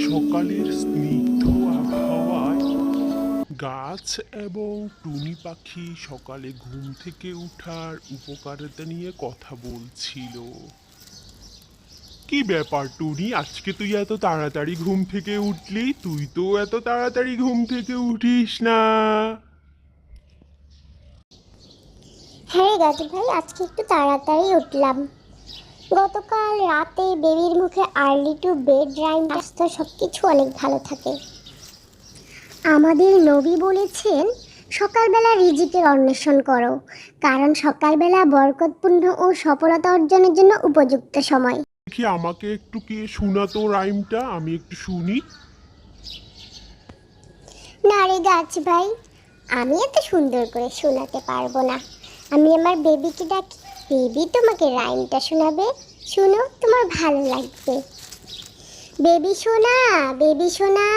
সকালের স্নিগ্ধ আবহাওয়ায় গাছ এবং টুনি পাখি সকালে ঘুম থেকে ওঠার উপকারিতা নিয়ে কথা বলছিল। কি ব্যাপার টুনি, আজকে তুই এত তাড়াতাড়ি ঘুম থেকে উঠলি? তুই তো এত তাড়াতাড়ি ঘুম থেকে উঠিস না। হ্যাঁ গাজী ভাই, আজকে একটু তাড়াতাড়ি উঠলাম। গতকাল রাতে বেবির মুখে আর্লি টু বেড রাইম স্বাস্থ্য সবকিছু অনেক ভালো থাকে। আমাদের নবী বলেছেন, সকালবেলা রিজিকের অন্বেষণ করো, কারণ সকালবেলা বরকতপূর্ণ ও সফলতা অর্জনের জন্য উপযুক্ত সময়। দেখি আমাকে একটু কি শোনাতো রাইমটা, আমি একটু শুনি। না রে গাজী ভাই, আমি এত সুন্দর করে শোনাতে পারবো না। আমি আমার বেবিকে ডাকি, বেবি তোমাকে রাইমটা শোনাবে। শুনো, তোমার ভালো লাগবে। বেবি সোনা, বেবি সোনা,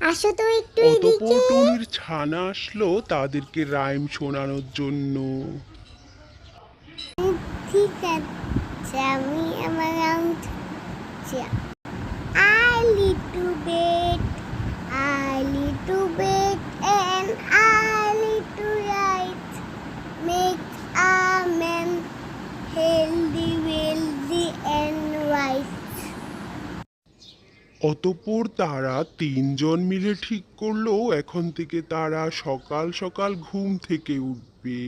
আসো তো একটু অতঃপর এদিকে। টুনির ছানা আসলো তাদেরকে রাইম শোনানোর জন্য। ঠিক আছে, আমি আমার early to bed, early to bed and early to rise, make a man healthy, wealthy and wise. অতঃপর তারা তিনজন মিলে ঠিক করলো এখন থেকে তারা সকাল সকাল ঘুম থেকে উঠবে।